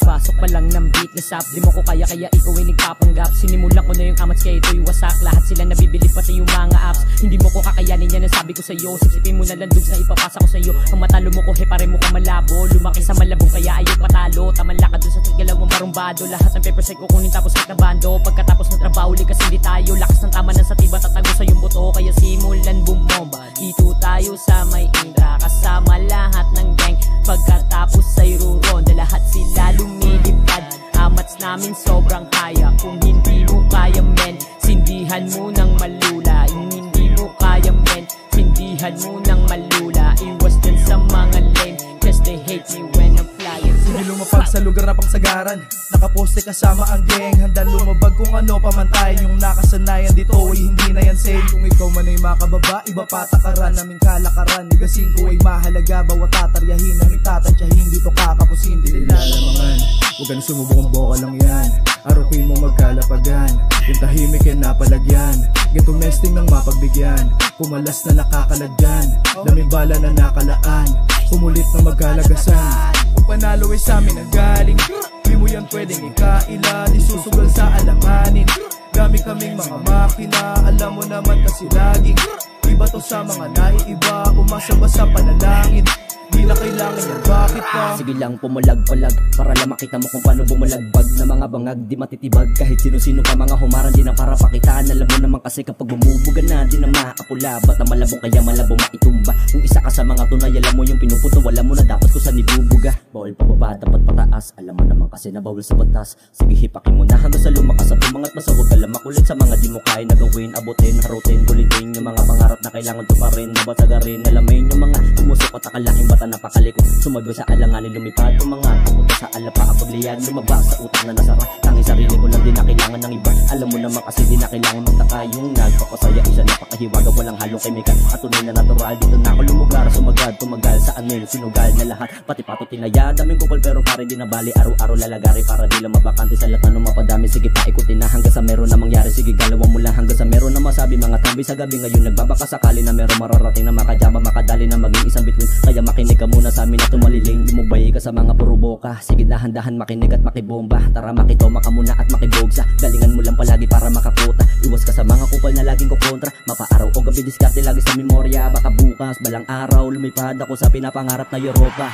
Pasok pa lang ng beat na sap, di mo ko kaya ikaw ay nagpapanggap. Sinimulan ko na yung amats kaya ito'y wasak. Lahat sila nabibilib pati yung mga apps. Hindi mo ko kakayanin yan ang sabi ko sa'yo. Sipsipin mo na lang dugs na ipapasa ko sa'yo. Ang matalo mo ko pare mo ka malabo. Lumaki sa malabong kaya ayaw patalo. Taman lakad dun sa tigalaw mo marumbado. Lahat ng papers ay kukunin tapos kahit na bando. Pagkatapos ng trabaho likas hindi tayo. Lakas ng tama ng satiba tatago sa yung buto. Kaya simulan bumomba. Dito tayo sa may Indra. Kasama lahat ng gang. Pagkatapos ay ruronda. Lahat sila lumilipad. Amats namin sobrang kaya. Kung hindi mo kaya men, sindihan mo ng malula. Hindi mo kaya men, sindihan mo ng malula. Iwas din sa mga lame, cause they hate me when I'm flying. Hindi lumapag sa lugar na pangsagaran. Nakaposte kasama ang gang. Handa lumabag kung ano pamantayan. Yung nakasanayan dito ay hindi na yan same. Kung ikaw man ay makababa, iba patakaran. Naming kalakaran, igasin ko ay mahalaga. Bawat tataryahin, naming tatansyahin. Dito kakapusin, di nila lamangan. Huwag ka na sumubok, ang boka lang yan. Arukin mo magkalapagan. Yung tahimik yan napalagyan. Gitong nesting ng mapagbigyan. Kumalas na nakakalagyan. Daming bala na nakalaan. Pumulit na magkalagasan. Kung panalo ay sa amin ang galing. Di mo yan pwedeng ikaila. Di susugal sa alanganin. Dami kaming mga makina. Alam mo naman kasi laging iba to sa mga naiiba. Umasa ba sa panalangin? Di na kailangan yan, bakit pa? Sige lang pumalag-palag para lang makita mo kung paano bumalagbag na mga bangag di matitibag. Kahit sino-sino ka mga humaran di na para pakitaan. Alam mo naman kasi kapag bumubuga na di na maapula. Ba't na malabong kaya malabong maitumba. Kung isa ka sa mga tunay alam mo yung pinuputo. Wala mo na dapat ko sa nibubuga. Bawal pababa dapat pataas. Alam mo naman kasi na bawal sa batas. Sige hipakin mo na hanggang sa lumakas. At umangat pa sa huwag ka lang makulit sa mga di mo kaya na gawin. Abutin, harutin, kulitin yung mga pangarap na kailangan tuparin. Nabatagarin, alamin yung mga tumusok at akalaing bata napakalikot. Sumabi sa alanganin lumipad. Umangat papunta sa alapa pagliyan. Lumabas sa utang na nasara. Tanging sarili ko lang di na kailangan ng iba. Alam mo naman kasi di na kailangan magtaka. Yung nagpapasaya isa napakahiwaga. Walang halong kemikal at tunay na natural. Dito na ako lumugar. Sumagad, tumagal sa anil. Sinugal na lahat. Pati pato tinaya. Daming kupal pero pare di na bali. Araw-araw lalagari para di lang mabakante sa lahat ng mapadami. Sige pa ikutin na hanggang sa meron na mangyari. Sige galawan mo lang hanggang sa meron na masabi. Mga tambi sa gabi ngayon nagbabaka sakali na meron mararating na makajama. Makadali na maging isang bituin. Kaya makinig ka muna sa amin at tumaliling. Di mo bayi ka sa mga puro boka. Sige dahan-dahan makinig at makibomba. Tara makitoma ka muna at makibogsa. Galingan mo lang palagi para makakuta. Iwas ka sa mga kupal na laging kukontra. Mapaaraw o gabi diskarte lagi sa memorya. Baka bukas balang araw lumipad ako sa pinapangarap na Europa.